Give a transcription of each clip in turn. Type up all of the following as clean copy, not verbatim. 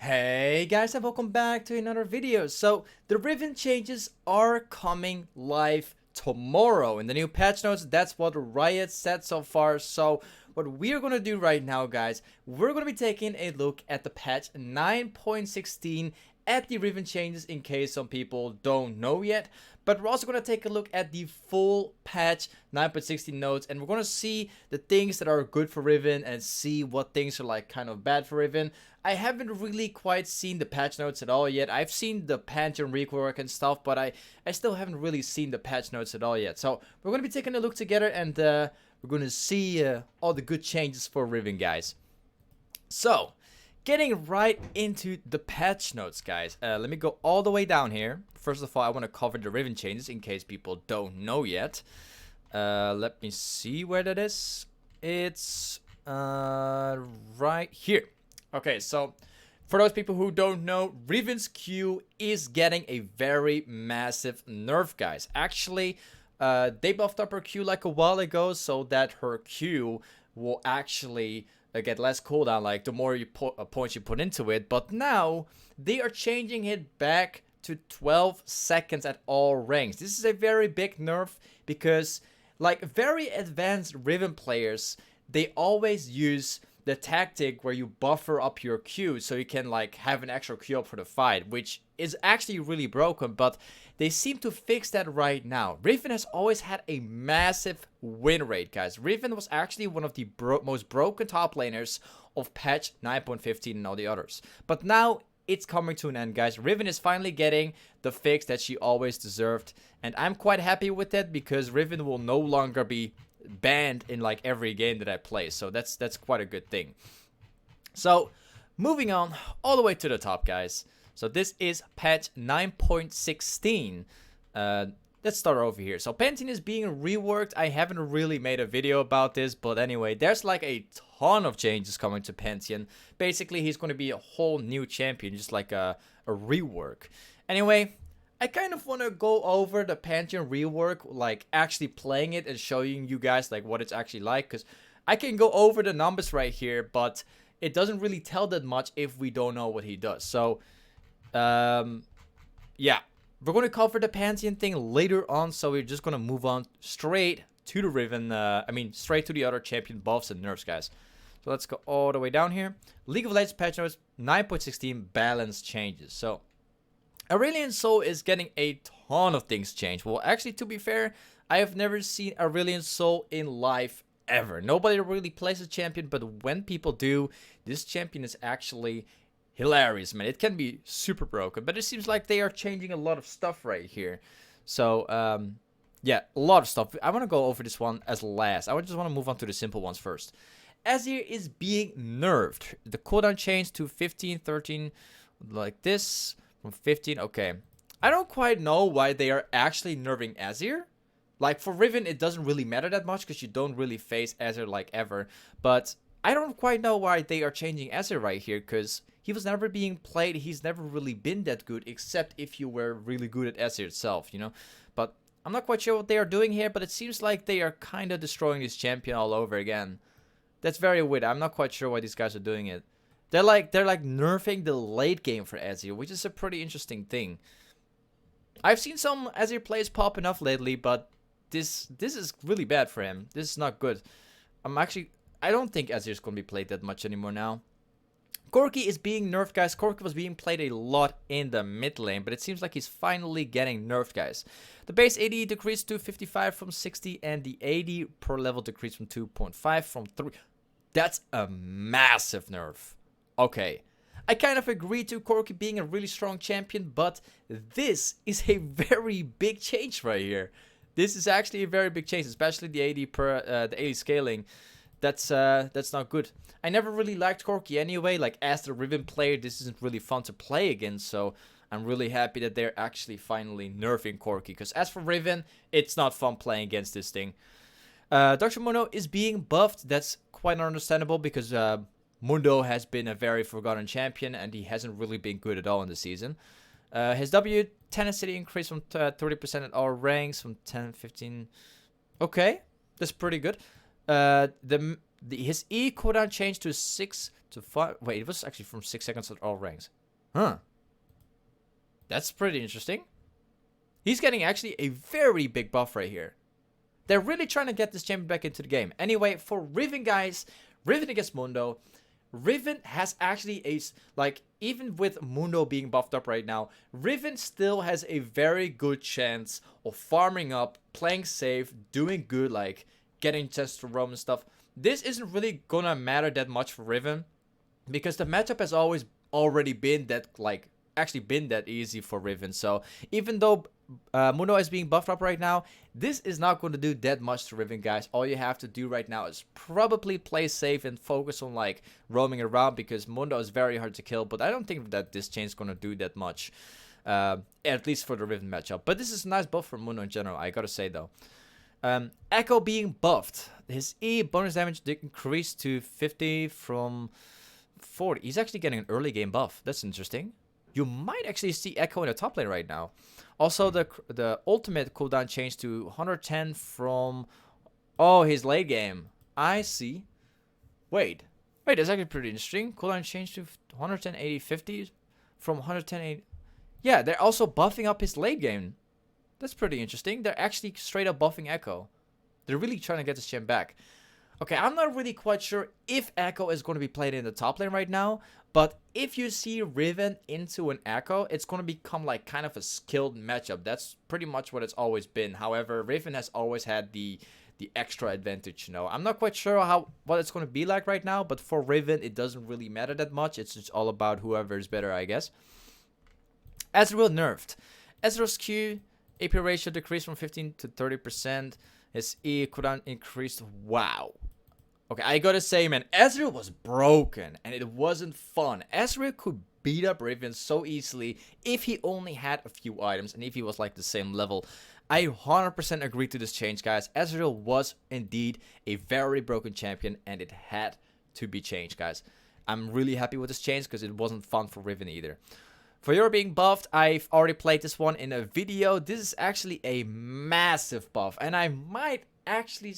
Hey guys, and welcome back to another video. So the Riven changes are coming live tomorrow in the new patch notes. That's what Riot said so far. So what we're gonna do right now, guys, we're gonna be taking a look at the patch 9.16 at the Riven changes, in case some people don't know yet. But we're also going to take a look at the full patch 9.16 notes, and we're going to see the things that are good for Riven and see what things are like kind of bad for Riven. I haven't really quite seen the patch notes at all yet. I've seen the Pantheon rework and stuff, but I still haven't really seen the patch notes at all yet. So we're going to be taking a look together, and we're going to see all the good changes for Riven, guys. So getting right into the patch notes, guys. Let me go all the way down here. First of all, I want to cover the Riven changes in case people don't know yet. Let me see where that is. It's right here. Okay, so for those people who don't know, Riven's Q is getting a very massive nerf, guys. Actually, they buffed up her Q like a while ago so that her Q will actually get less cooldown, like the more you points you put into it. But now they are changing it back to 12 seconds at all ranks. This is a very big nerf because, like, very advanced Riven players, they always use the tactic where you buffer up your Q so you can like have an extra Q up for the fight, which is actually really broken, but they seem to fix that right now. Riven has always had a massive win rate, guys. Riven was actually one of the most broken top laners of patch 9.15 and all the others. But now it's coming to an end, guys. Riven is finally getting the fix that she always deserved, and I'm quite happy with that because Riven will no longer be banned in like every game that I play, so that's quite a good thing. So moving on all the way to the top, guys. So this is patch 9.16. Let's start over here. So Pantheon is being reworked. I haven't really made a video about this, but anyway, there's like a ton of changes coming to Pantheon. Basically, he's going to be a whole new champion, just like a rework. Anyway, I kind of want to go over the Pantheon rework, like actually playing it and showing you guys like what it's actually like, because I can go over the numbers right here, but it doesn't really tell that much if we don't know what he does. So, yeah, we're going to cover the Pantheon thing later on, so we're just going to move on straight to the Riven, straight to the other champion buffs and nerfs, guys. So let's go all the way down here. League of Legends patch notes 9.16 balance changes. So Aurelion Sol is getting a ton of things changed. Well, actually, to be fair, I have never seen Aurelion Sol in live ever. Nobody really plays a champion, but when people do, this champion is actually hilarious, man. It can be super broken, but it seems like they are changing a lot of stuff right here. So, yeah, a lot of stuff. I want to go over this one as last. I just want to move on to the simple ones first. Azir is being nerfed. The cooldown changed to 15, 13, like this. From 15, okay. I don't quite know why they are actually nerfing Azir. Like, for Riven, it doesn't really matter that much because you don't really face Azir like ever. But I don't quite know why they are changing Azir right here, because he was never being played. He's never really been that good, except if you were really good at Azir itself, you know. But I'm not quite sure what they are doing here, but it seems like they are kind of destroying this champion all over again. That's very weird. I'm not quite sure why these guys are doing it. They're like nerfing the late game for Azir, which is a pretty interesting thing. I've seen some Azir plays popping off lately, but this is really bad for him. This is not good. I don't think Azir is going to be played that much anymore now. Corki is being nerfed, guys. Corki was being played a lot in the mid lane, but it seems like he's finally getting nerfed, guys. The base AD decreased to 55 from 60, and the AD per level decreased from 2.5 from 3. That's a massive nerf. Okay, I kind of agree to Corki being a really strong champion, but this is a very big change right here. This is actually a very big change, especially the AD scaling. That's not good. I never really liked Corki anyway. Like, as the Riven player, this isn't really fun to play against. So I'm really happy that they're actually finally nerfing Corki. Because as for Riven, it's not fun playing against this thing. Dr. Mundo is being buffed. That's quite understandable because Mundo has been a very forgotten champion, and he hasn't really been good at all in the season. His W tenacity increased from 30% at all ranks, from 10, 15. Okay, that's pretty good. His E cooldown changed to 6 to 5. Wait, it was actually from 6 seconds at all ranks. Huh. That's pretty interesting. He's getting actually a very big buff right here. They're really trying to get this champion back into the game. Anyway, for Riven, guys, Riven against Mundo. Riven has actually even with Mundo being buffed up right now, Riven still has a very good chance of farming up, playing safe, doing good, like getting chests to roam and stuff. This isn't really gonna matter that much for Riven because the matchup has already been that, been that easy for Riven. So even though Mundo is being buffed up right now, this is not going to do that much to Riven, guys. All you have to do right now is probably play safe and focus on like roaming around because Mundo is very hard to kill. But I don't think that this change is going to do that much, at least for the Riven matchup. But this is a nice buff for Mundo in general, I gotta say though. Echo being buffed. His E bonus damage did increase to 50 from 40. He's actually getting an early game buff. That's interesting. You might actually see Echo in the top lane right now. Also, the ultimate cooldown changed to 110 from his late game. I see. Wait, that's actually pretty interesting. Cooldown changed to 110 50 from 110 Yeah, they're also buffing up his late game. That's pretty interesting. They're actually straight up buffing Echo. They're really trying to get this champ back. Okay, I'm not really quite sure if Echo is going to be played in the top lane right now. But if you see Riven into an Echo, it's going to become like kind of a skilled matchup. That's pretty much what it's always been. However, Riven has always had the extra advantage, you know. I'm not quite sure what it's going to be like right now. But for Riven, it doesn't really matter that much. It's just all about whoever is better, I guess. Ezreal nerfed. Ezreal's Q AP ratio decreased from 15 to 30%. His E cooldown increased. Wow. Okay, I gotta say, man, Ezreal was broken, and it wasn't fun. Ezreal could beat up Riven so easily if he only had a few items, and if he was like the same level. I 100% agree to this change, guys. Ezreal was indeed a very broken champion, and it had to be changed, guys. I'm really happy with this change, because it wasn't fun for Riven either. For your being buffed, I've already played this one in a video. This is actually a massive buff, and I might actually...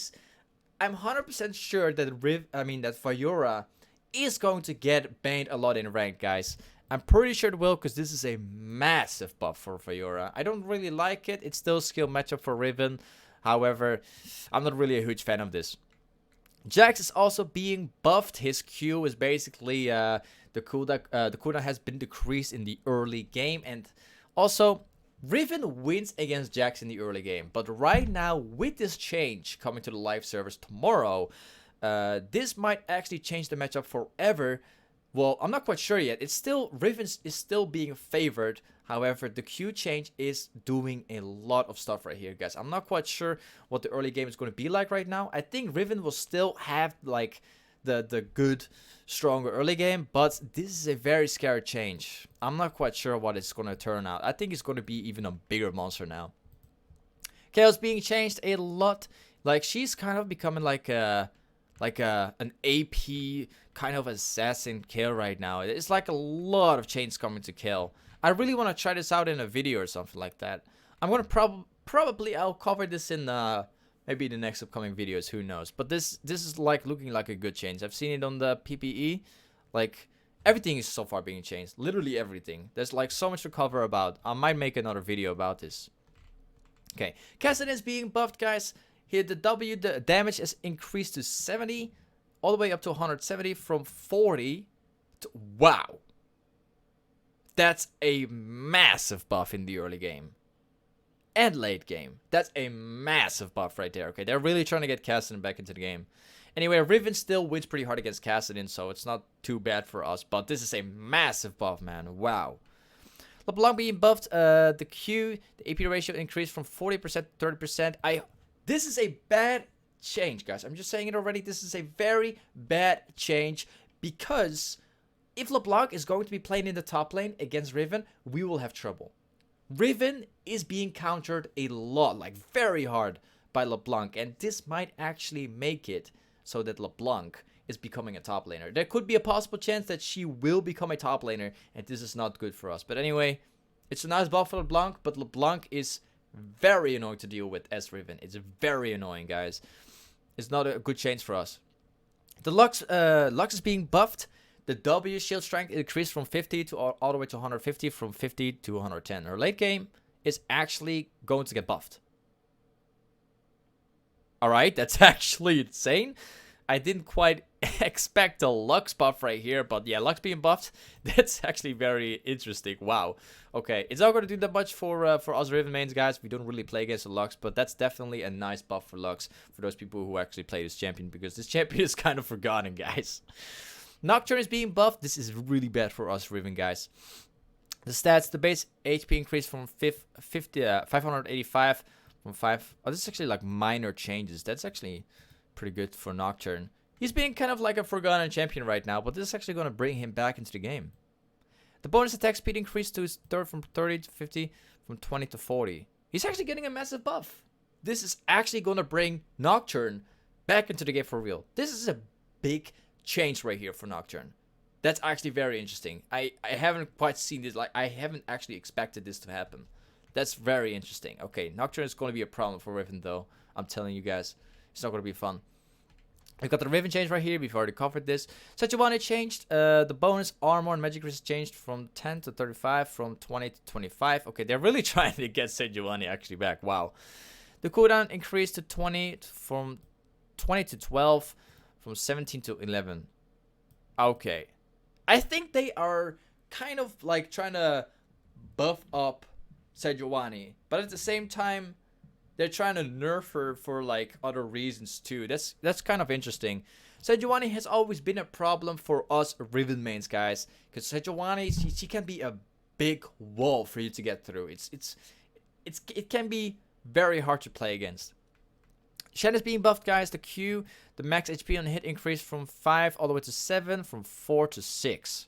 I'm 100% sure that Fiora is going to get banned a lot in rank, guys. I'm pretty sure it will, because this is a massive buff for Fiora. I don't really like it. It's still a skill matchup for Riven. However, I'm not really a huge fan of this. Jax is also being buffed. His Q is basically the cooldown has been decreased in the early game, and also Riven wins against Jax in the early game, but right now, with this change coming to the live servers tomorrow, this might actually change the matchup forever. Well, I'm not quite sure yet. Riven is still being favored. However, the Q change is doing a lot of stuff right here, guys. I'm not quite sure what the early game is going to be like right now. I think Riven will still have like the good, stronger early game, but this is a very scary change. I'm not quite sure what it's going to turn out. I think it's going to be even a bigger monster now. Chaos being changed a lot. Like, she's kind of becoming like an AP kind of assassin kill right now. It's like a lot of chains coming to kill. I really want to try this out in a video or something like that. I'm going to probably I'll cover this in maybe the next upcoming videos, who knows. But this is like looking like a good change. I've seen it on the PPE. Like, everything is so far being changed. Literally everything. There's like so much to cover about. I might make another video about this. Okay, Kassadin is being buffed, guys. Here the damage is increased to 70, all the way up to 170 from 40 to, wow. That's a massive buff in the early game. And late game. That's a massive buff right there. Okay, they're really trying to get Kassadin back into the game. Anyway, Riven still wins pretty hard against Kassadin, so it's not too bad for us. But this is a massive buff, man. Wow. LeBlanc being buffed. The Q, the AP ratio increased from 40% to 30%. This is a bad change, guys. I'm just saying it already. This is a very bad change, because if LeBlanc is going to be playing in the top lane against Riven, we will have trouble. Riven is being countered a lot, like very hard, by LeBlanc, and this might actually make it so that LeBlanc is becoming a top laner. There could be a possible chance that she will become a top laner, and this is not good for us. But anyway, it's a nice buff for LeBlanc, but LeBlanc is very annoying to deal with as Riven. It's very annoying, guys. It's not a good change for us. The Lux is being buffed. The W shield strength increased from 50 to all the way to 150, from 50 to 110. Her late game is actually going to get buffed. Alright, that's actually insane. I didn't quite expect a Lux buff right here, but yeah, Lux being buffed, that's actually very interesting. Wow. Okay, it's not going to do that much for us Riven mains, guys. We don't really play against the Lux, but that's definitely a nice buff for Lux, for those people who actually play this champion, because this champion is kind of forgotten, guys. Nocturne is being buffed. This is really bad for us Riven, guys. The stats, the base HP increased from 585 from 5. Oh, this is actually like minor changes. That's actually pretty good for Nocturne. He's being kind of like a forgotten champion right now, but this is actually going to bring him back into the game. The bonus attack speed increased to his third from 30 to 50, from 20 to 40. He's actually getting a massive buff. This is actually going to bring Nocturne back into the game for real. This is a big change right here for Nocturne. That's actually very interesting. I haven't quite seen this. Like, I haven't actually expected this to happen. That's very interesting. Okay, Nocturne is going to be a problem for Riven, though. I'm telling you guys. It's not going to be fun. We've got the Riven change right here. We've already covered this. Sejuani changed. The bonus armor and magic resist changed from 10 to 35, from 20 to 25. Okay, they're really trying to get Sejuani actually back. Wow. The cooldown increased to 20, from 20 to 12, from 17 to 11. Okay. I think they are kind of like trying to buff up Sejuani, but at the same time, they're trying to nerf her for like other reasons too. That's kind of interesting. Sejuani has always been a problem for us Riven mains, guys, because Sejuani, she can be a big wall for you to get through. It can be very hard to play against. Shen is being buffed, guys. The Q, the max HP on hit increased from 5 all the way to 7, from 4 to 6.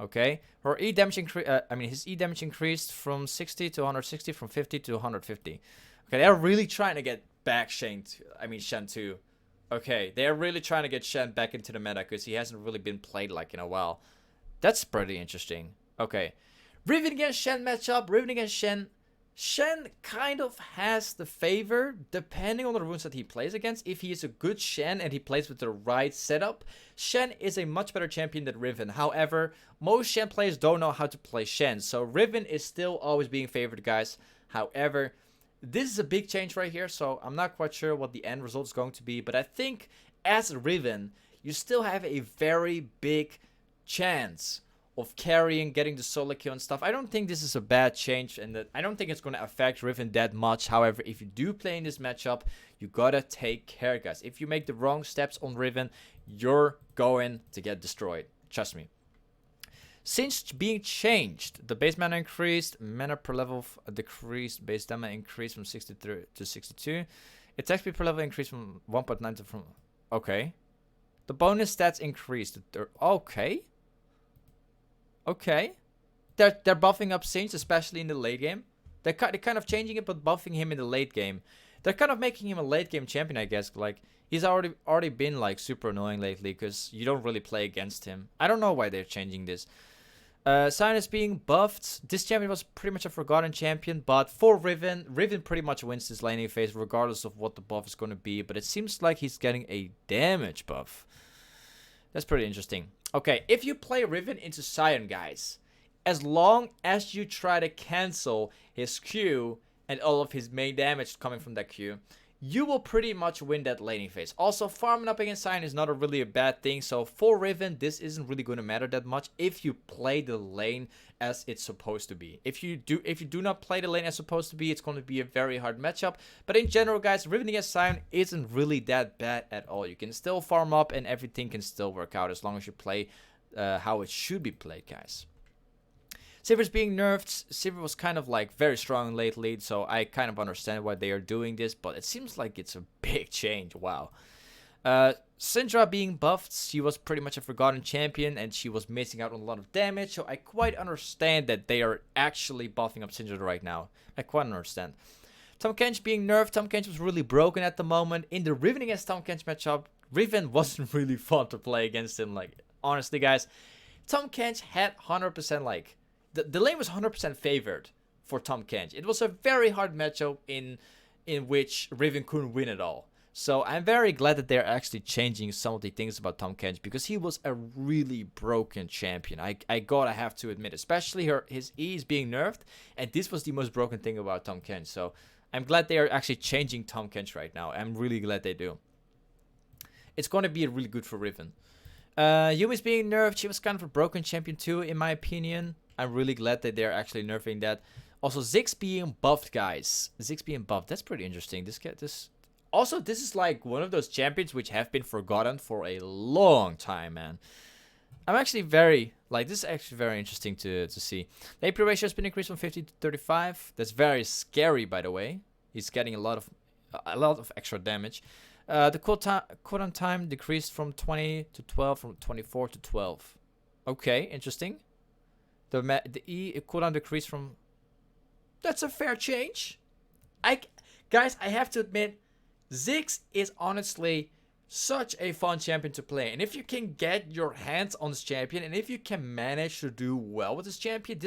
Okay, her E damage his E damage increased from 60 to 160, from 50 to 150. Okay, they're really trying to get back Shen too. Okay, they're really trying to get Shen back into the meta, because he hasn't really been played like in a while. That's pretty interesting. Okay, Riven against Shen matchup. Riven against Shen. Shen kind of has the favor depending on the runes that he plays against. If he is a good Shen and he plays with the right setup, Shen is a much better champion than Riven. However, most Shen players don't know how to play Shen, so Riven is still always being favored, guys. However, this is a big change right here, so I'm not quite sure what the end result is going to be, but I think as Riven, you still have a very big chance of carrying, getting the solo kill and stuff. I don't think this is a bad change, and I don't think it's going to affect Riven that much. However, if you do play in this matchup, you gotta take care, guys. If you make the wrong steps on Riven, you're going to get destroyed. Trust me. Since being changed, the base mana increased, mana per level decreased, base damage increased from 63 to 62. Attack speed per level increased from 1.9 to from... Okay. The bonus stats increased. Okay. Okay. They're buffing up Singe, especially in the late game. They're kind of changing it, but buffing him in the late game. They're kind of making him a late game champion, I guess. Like, he's already been like super annoying lately, because you don't really play against him. I don't know why they're changing this. Sion is being buffed. This champion was pretty much a forgotten champion, but for Riven pretty much wins this laning phase regardless of what the buff is going to be, but it seems like he's getting a damage buff. That's pretty interesting. Okay, if you play Riven into Sion, guys, as long as you try to cancel his Q and all of his main damage coming from that Q, you will pretty much win that laning phase. Also, farming up against Sion is not really a bad thing. So for Riven, this isn't really going to matter that much if you play the lane as it's supposed to be. If you do not play the lane as supposed to be, it's going to be a very hard matchup. But in general, guys, Riven against Sion isn't really that bad at all. You can still farm up and everything can still work out as long as you play how it should be played, guys. Sivir's being nerfed. Sivir was kind of like very strong lately, so I kind of understand why they are doing this, but it seems like it's a big change. Wow. Syndra being buffed. She was pretty much a forgotten champion, and she was missing out on a lot of damage, so I quite understand that they are actually buffing up Syndra right now. I quite understand. Tahm Kench being nerfed. Tahm Kench was really broken at the moment. In the Riven against Tahm Kench matchup, Riven wasn't really fun to play against him. Like, honestly, guys, Tahm Kench had 100% like... The lane was 100% favored for Tahm Kench. It was a very hard matchup in which Riven couldn't win at all. So I'm very glad that they're actually changing some of the things about Tahm Kench, because he was a really broken champion. I gotta have to admit, especially his E is being nerfed, and this was the most broken thing about Tahm Kench. So I'm glad they are actually changing Tahm Kench right now. I'm really glad they do. It's gonna be really good for Riven. Yumi's being nerfed. She was kind of a broken champion too, in my opinion. I'm really glad that they're actually nerfing that. Also, Ziggs being buffed, guys. Ziggs being buffed. That's pretty interesting. Also, this is like one of those champions which have been forgotten for a long time, man. I'm actually this is actually very interesting to see. The AP ratio has been increased from 50 to 35. That's very scary, by the way. He's getting a lot of extra damage. The cooldown time decreased from 20 to 12, from 24 to 12. Okay, interesting. The E cooldown decreased from... That's a fair change. Guys, I have to admit, Ziggs is honestly such a fun champion to play. And if you can get your hands on this champion, and if you can manage to do well with this champion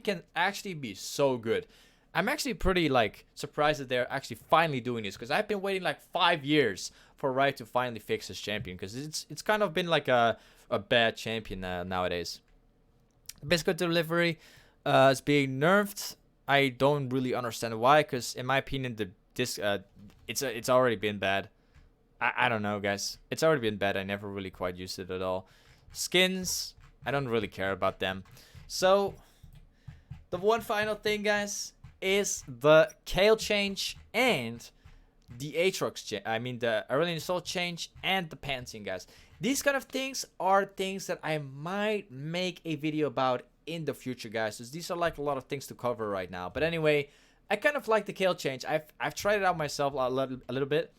can actually be so good. I'm actually pretty surprised that they're actually finally doing this, because I've been waiting like 5 years for Riot to finally fix this champion, because it's kind of been like a bad champion nowadays. Biscuit delivery is being nerfed. I don't really understand why, because in my opinion it's already been bad. I don't know, guys. It's already been bad. I never really quite used it at all. Skins, I don't really care about them. So the one final thing, guys, is the Kale change and the Aatrox change. I mean the Aurelion Sol change and the Pantheon, guys. These kind of things are things that I might make a video about in the future, guys. So these are like a lot of things to cover right now. But anyway, I kind of like the Kale change. I've tried it out myself a little bit,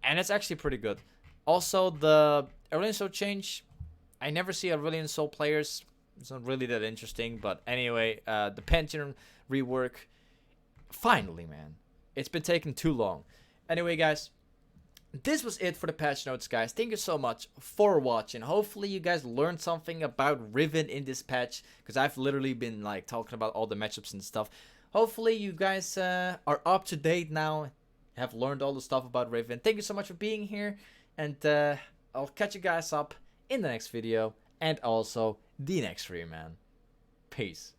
and it's actually pretty good. Also, the Aurelion Sol change, I never see Aurelion Sol players. It's not really that interesting. But anyway, the Pantheon rework. Finally, man. It's been taking too long. Anyway, guys, this was it for the patch notes, guys. Thank you so much for watching. Hopefully you guys learned something about Riven in this patch, because I've literally been talking about all the matchups and stuff. Hopefully you guys are up to date now, have learned all the stuff about Riven. Thank you so much for being here, and I'll catch you guys up in the next video, and also the next stream, man. Peace.